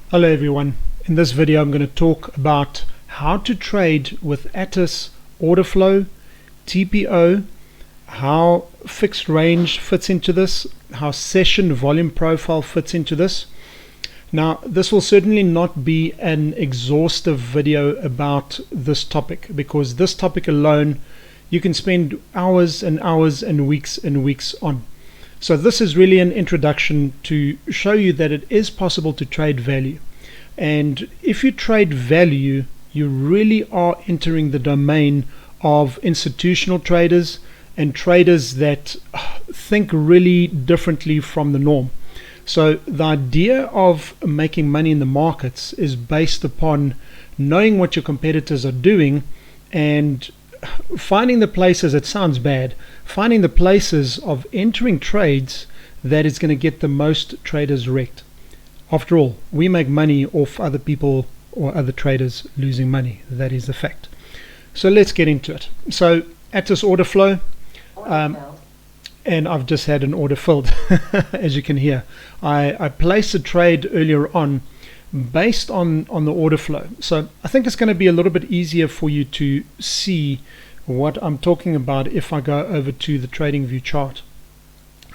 Hello everyone. In this video I'm going to talk about how to trade with Atis OrderFlow, TPO, how fixed range fits into this, how session volume profile fits into this. Now this will certainly not be an exhaustive video about this topic, because this topic alone you can spend hours and hours and weeks on. So this is really an introduction to show you that it is possible to trade value. And if you trade value, you really are entering the domain of institutional traders and traders that think really differently from the norm. So the idea of making money in the markets is based upon knowing what your competitors are doing and finding the places, it sounds bad, finding the places of entering trades that is going to get the most traders wrecked. After all, we make money off other people or other traders losing money. That is the fact. So let's get into it. So Atis OrderFlow, and I've just had an order filled as you can hear. I placed a trade earlier on based on the order flow. So I think it's going to be a little bit easier for you to see what I'm talking about if I go over to the trading view chart.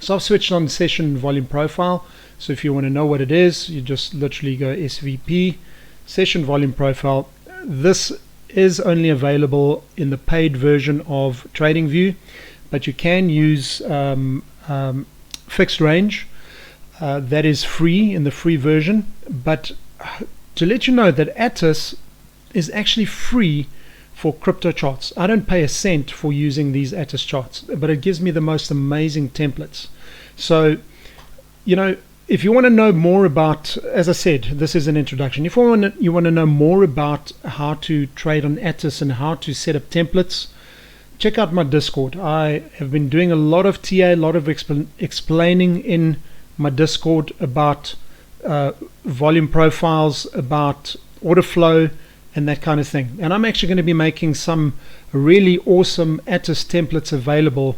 So I've switched on session volume profile. So if you want to know what it is, you just literally go SVP, session volume profile. This is only available in the paid version of TradingView, but you can use fixed range. That is free in the free version. But to let you know that Atis is actually free for crypto charts. I don't pay a cent for using these Atis charts, but it gives me the most amazing templates. So, you know, if you want to know more about, as I said, this is an introduction. If you want to know more about how to trade on Atis and how to set up templates, check out my Discord. I have been doing a lot of TA, a lot of explaining in my Discord about volume profiles, about order flow, and that kind of thing. And I'm actually going to be making some really awesome Atis templates available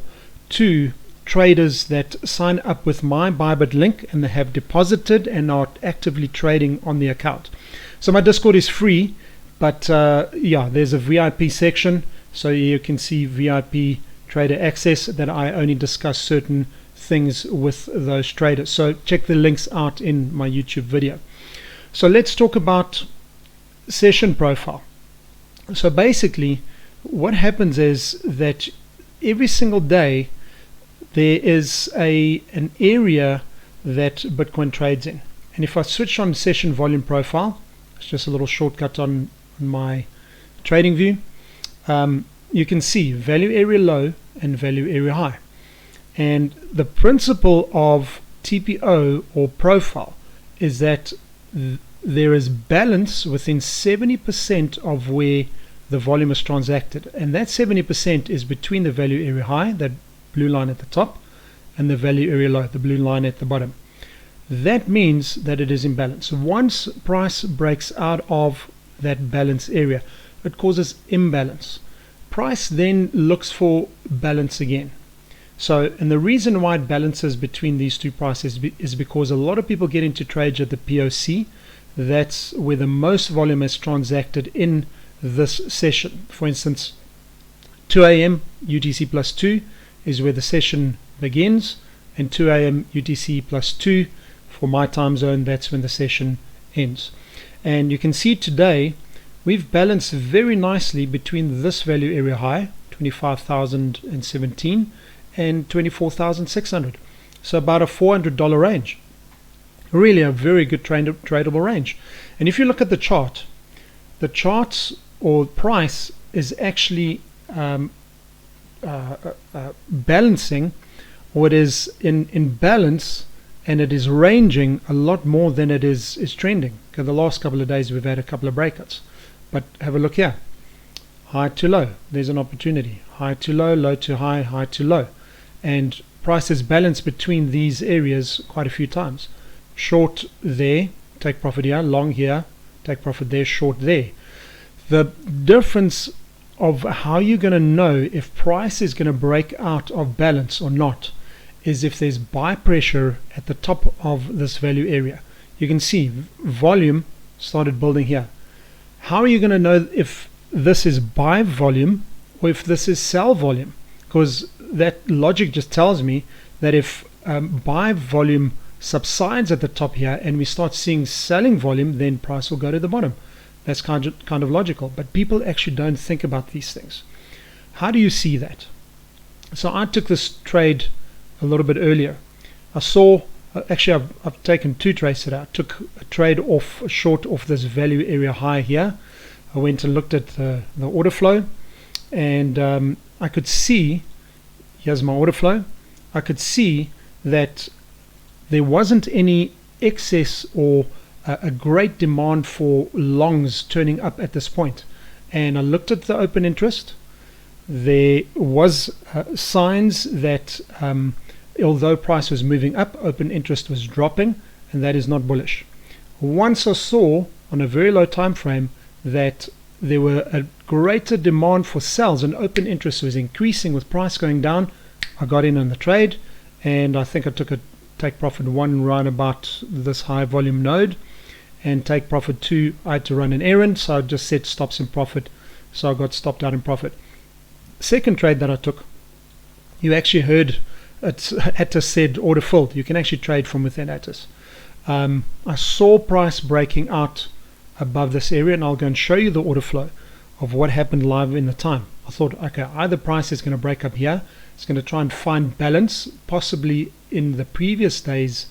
to traders that sign up with my Bybit Link and they have deposited and are actively trading on the account. So my Discord is free, but yeah, there's a VIP section, so you can see VIP trader access, that I only discuss certain things with those traders. So check the links out in my YouTube video. So let's talk about session profile. So basically what happens is that every single day there is an area that Bitcoin trades in. And if I switch on session volume profile, it's just a little shortcut on my trading view, you can see value area low and value area high. And the principle of TPO or profile is that there is balance within 70% of where the volume is transacted, and that 70% is between the value area high, that blue line at the top, and the value area low, the blue line at the bottom. That means that it is in balance. Once price breaks out of that balance area, it causes imbalance. Price then looks for balance again. So, and the reason why it balances between these two prices is because a lot of people get into trades at the POC. That's where the most volume is transacted in this session. For instance, 2 a.m. UTC plus 2 is where the session begins, and 2 a.m. UTC plus 2 for my time zone, that's when the session ends. And you can see today we've balanced very nicely between this value area high, 25,017, and 24,600. So about a $400 range. Really a very good tradable range. And if you look at the chart, the charts or price is actually balancing, or it is in balance, and it is ranging a lot more than it is trending. Because the last couple of days we've had a couple of breakouts. But have a look here. High to low, there's an opportunity. High to low, low to high, high to low. And price is balanced between these areas quite a few times. Short there, take profit here. Long here, take profit there. Short there. The difference of how you're going to know if price is going to break out of balance or not is if there's buy pressure at the top of this value area. you can see volume started building here. How are you going to know if this is buy volume or if this is sell volume? Because that logic just tells me that if buy volume subsides at the top here and we start seeing selling volume, then price will go to the bottom. That's kind of logical, but people actually don't think about these things. How do you see that? So I took this trade a little bit earlier. I saw, actually I've taken two trades today. I took a trade off, a short off this value area high here. I went and looked at the order flow, and I could see, here's my order flow, I could see that there wasn't any excess or a great demand for longs turning up at this point. And I looked at the open interest. There was signs that although price was moving up, open interest was dropping, and that is not bullish. Once I saw on a very low time frame that there were a greater demand for sells and open interest was increasing with price going down, I got in on the trade, and I think I took a take profit 1 right about this high volume node, and take profit 2, I had to run an errand, so I just set stops in profit, so I got stopped out in profit. Second trade that I took, you actually heard Attis said order filled. You can actually trade from within Attis. I saw price breaking out above this area, and I'll go and show you the order flow of what happened live in the time. I thought, okay, either price is going to break up here, it's going to try and find balance, possibly in the previous day's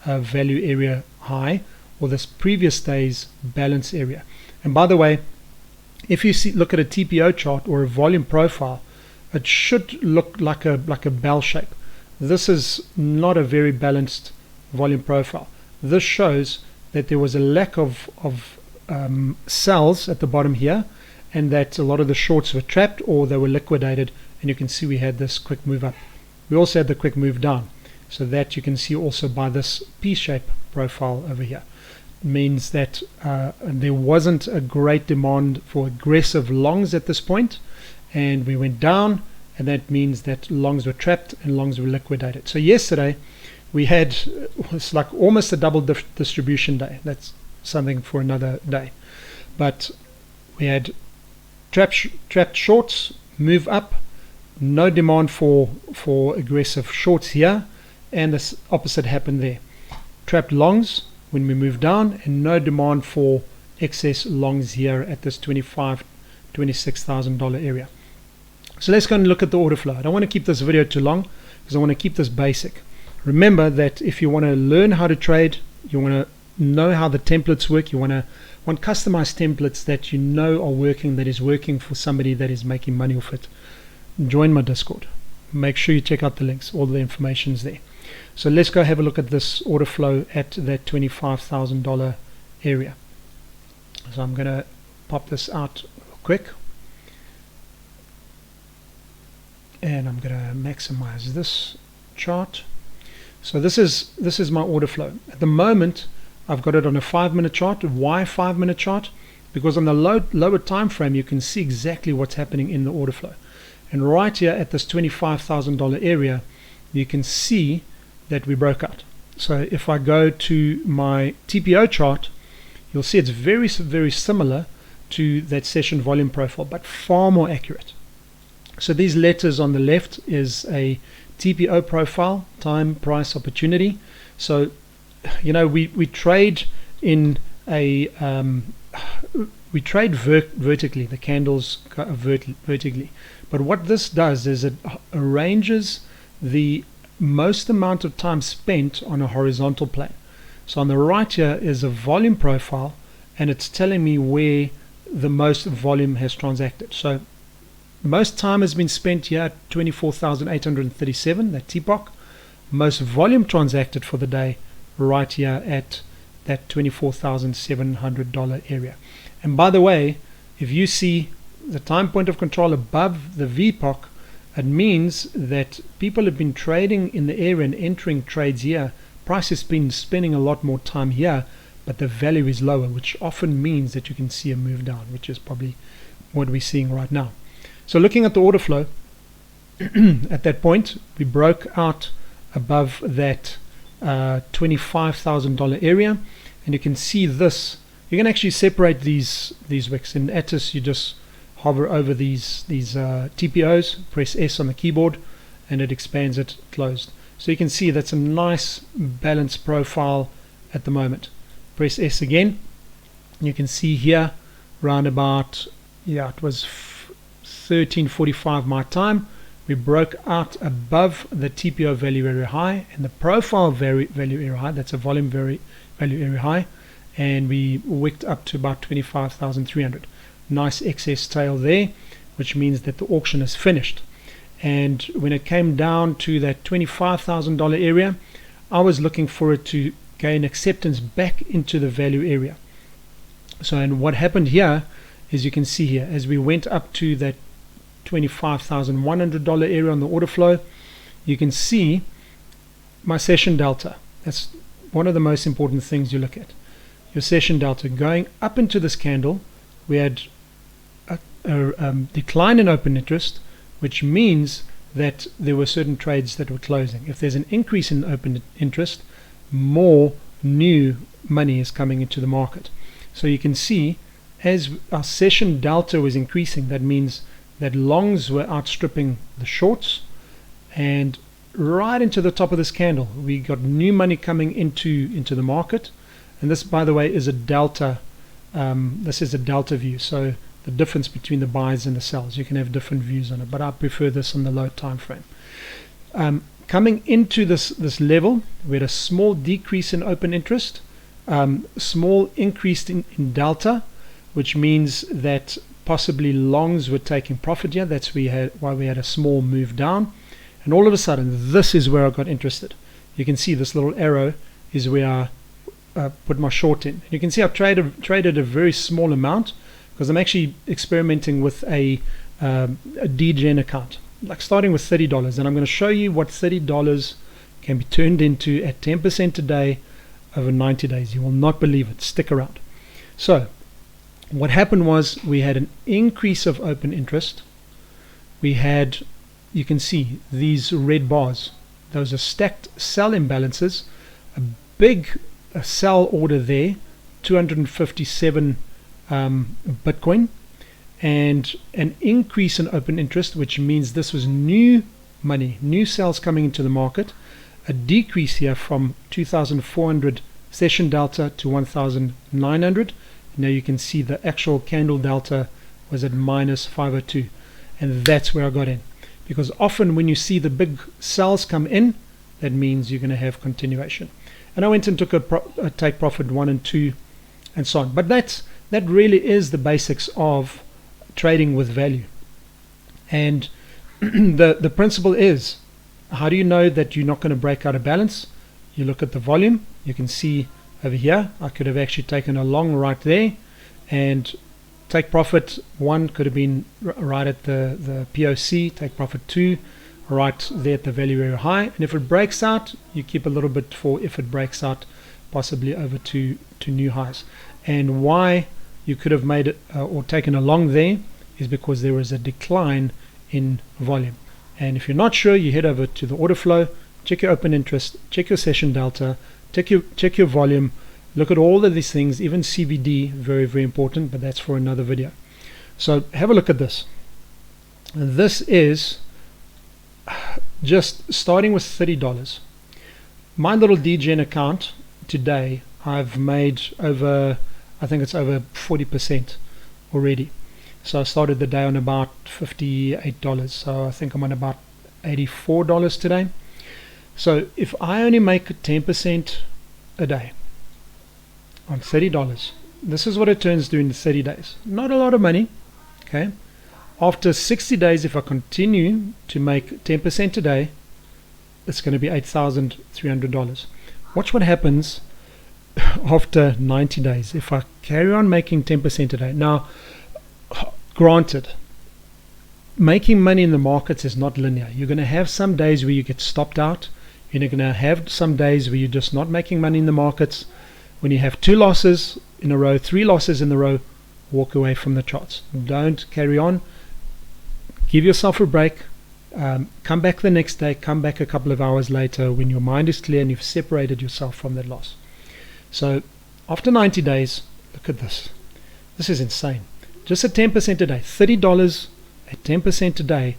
value area high, or this previous day's balance area. And by the way, if you look at a TPO chart or a volume profile, it should look like a bell shape. This is not a very balanced volume profile. This shows that there was a lack of sells at the bottom here, and that a lot of the shorts were trapped or they were liquidated, and you can see we had this quick move up. We also had the quick move down, so that you can see also by this P-shape profile over here. It means that there wasn't a great demand for aggressive longs at this point, and we went down, and that means that longs were trapped and longs were liquidated. So yesterday we had, it's like almost a double distribution day. That's something for another day, but we had trapped shorts move up, no demand for aggressive shorts here, and this opposite happened there. Trapped longs when we moved down, and no demand for excess longs here at this $26,000 area. So let's go and look at the order flow. I don't want to keep this video too long because I want to keep this basic. Remember that if you want to learn how to trade, you want to know how the templates work, you want customized templates that you know are working, that is working for somebody that is making money off it, join my Discord. Make sure you check out the links, all the information is there. So let's go have a look at this order flow at that $25,000 area. So I'm going to pop this out real quick, and I'm going to maximize this chart. So this is my order flow. At the moment I've got it on a 5-minute chart. Why 5-minute chart? Because on the lower time frame you can see exactly what's happening in the order flow. And right here at this $25,000 area, you can see that we broke out. So if I go to my TPO chart, you'll see it's very, very similar to that session volume profile, but far more accurate. So these letters on the left is a TPO profile, time, price, opportunity. So you know, we trade in a we trade vertically. The candles vertically, but what this does is it arranges the most amount of time spent on a horizontal plane. So on the right here is a volume profile, and it's telling me where the most volume has transacted. So most time has been spent here at 24,837, that TPOC. Most volume transacted for the day right here at that $24,700 area. And by the way, if you see the time point of control above the VPOC, it means that people have been trading in the area and entering trades here. Price has been spending a lot more time here, but the value is lower, which often means that you can see a move down, which is probably what we're seeing right now. So looking at the order flow, at that point we broke out above that $25,000 area, and you can see this. You can actually separate these wicks. In Atlas, you just hover over these TPOs, press S on the keyboard, and it expands it closed. So you can see that's a nice balanced profile at the moment. Press S again. You can see here round about, yeah, it was 13:45 my time. We broke out above the TPO value area high and the profile value area high. That's a volume value area high, and we wicked up to about 25,300. Nice excess tail there, which means that the auction is finished. And when it came down to that $25,000 area, I was looking for it to gain acceptance back into the value area. So, and what happened here is, you can see here, as we went up to that $25,100 area on the order flow, you can see my session delta. That's one of the most important things you look at. Your session delta going up into this candle. We had a decline in open interest, which means that there were certain trades that were closing. If there's an increase in open interest, more new money is coming into the market. So you can see, as our session delta was increasing, that means that longs were outstripping the shorts, and right into the top of this candle we got new money coming into the market. And this, by the way, is a delta. This is a delta view, so the difference between the buys and the sells. You can have different views on it, but I prefer this on the low time frame. Coming into this level, we had a small decrease in open interest, small increase in delta, which means that possibly longs were taking profit here. That's why we had a small move down. And all of a sudden, this is where I got interested. You can see this little arrow is where I put my short in. You can see I've traded a very small amount, because I'm actually experimenting with a DGen account, like starting with $30. And I'm going to show you what $30 can be turned into at 10% a day over 90 days. You will not believe it. Stick around. So what happened was, we had an increase of open interest. We had, you can see these red bars, those are stacked sell imbalances. A big sell order there, 257 Bitcoin, and an increase in open interest, which means this was new money, new sales coming into the market. A decrease here from 2,400 session delta to 1,900. Now you can see the actual candle delta was at minus 502, and that's where I got in, because often when you see the big sells come in, that means you're going to have continuation. And I went and took a take profit 1 and 2 and so on. But that really is the basics of trading with value. And the principle is, how do you know that you're not going to break out of balance? You look at the volume. You can see over here, I could have actually taken a long right there, and take profit 1 could have been right at the POC, take profit 2 right there at the value area high. And if it breaks out, you keep a little bit for if it breaks out possibly over to new highs. And why you could have made it or taken a long there is because there was a decline in volume. And if you're not sure, you head over to the order flow, check your open interest, check your session delta, check your volume, look at all of these things, even CVD, very, very important, but that's for another video. So have a look at this. This is just starting with $30. My little DGen account today, I've made over, I think it's over 40% already. So I started the day on about $58, so I think I'm on about $84 today. So if I only make 10% a day on $30, this is what it turns to in 30 days. Not a lot of money, okay? After 60 days, if I continue to make 10% a day, it's going to be $8,300. Watch what happens after 90 days if I carry on making 10% a day. Now, granted, making money in the markets is not linear. You're going to have some days where you get stopped out. You're going to have some days where you're just not making money in the markets. When you have 2 losses in a row, 3 losses in a row, walk away from the charts. Don't carry on. Give yourself a break. Come back the next day. Come back a couple of hours later when your mind is clear and you've separated yourself from that loss. So After 90 days, look at this. This is insane. Just at 10% a day, $30 at 10% a day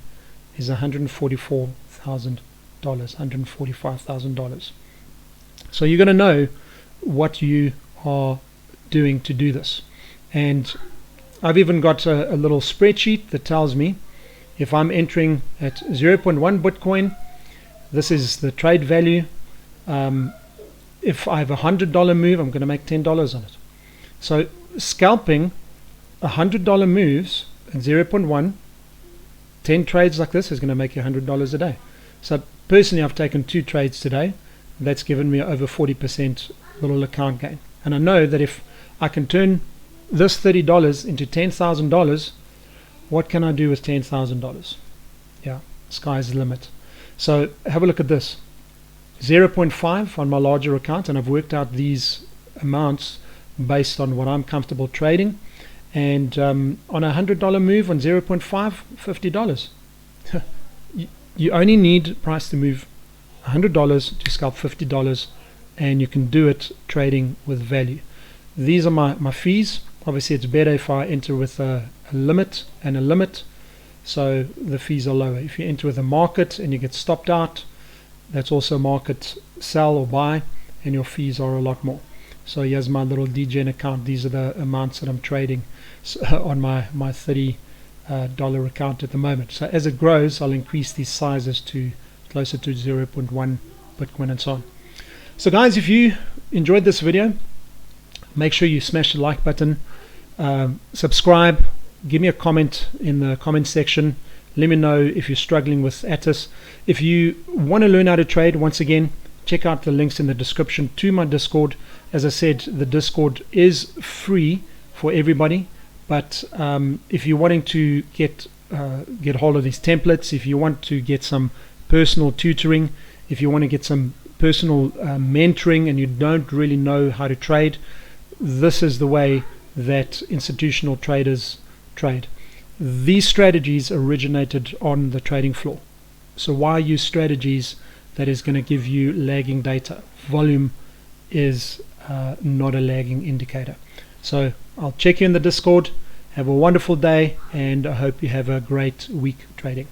is $144,000, $145,000. So you're going to know what you are doing to do this. And I've even got a little spreadsheet that tells me if I'm entering at 0.1 Bitcoin, this is the trade value. If I have a $100 move, I'm going to make $10 on it. So scalping $100 moves at 0.1, 10 trades like this is going to make you $100 a day. So personally, I've taken 2 trades today. That's given me over 40% little account gain. And I know that if I can turn this $30 into $10,000, what can I do with $10,000? Yeah, sky's the limit. So have a look at this. 0.5 on my larger account, and I've worked out these amounts based on what I'm comfortable trading. And on a $100 move on 0.5, $50. You only need price to move $100 to scalp $50, and you can do it trading with value. These are my fees. Obviously, it's better if I enter with a limit and a limit, so the fees are lower. If you enter with a market and you get stopped out, that's also market sell or buy, and your fees are a lot more. So here's my little DGen account. These are the amounts that I'm trading on my $30 account at the moment. So as it grows, I'll increase these sizes to closer to 0.1 Bitcoin and so on. So guys, if you enjoyed this video, make sure you smash the like button, subscribe, give me a comment in the comment section. Let me know if you're struggling with Atis. If you want to learn how to trade, once again, check out the links in the description to my Discord. As I said, the Discord is free for everybody, but if you're wanting to get hold of these templates, if you want to get some personal tutoring, if you want to get some personal mentoring and you don't really know how to trade, this is the way that institutional traders trade. These strategies originated on the trading floor. So why use strategies that is going to give you lagging data? Volume is not a lagging indicator. So I'll check you in the Discord. Have a wonderful day, and I hope you have a great week trading.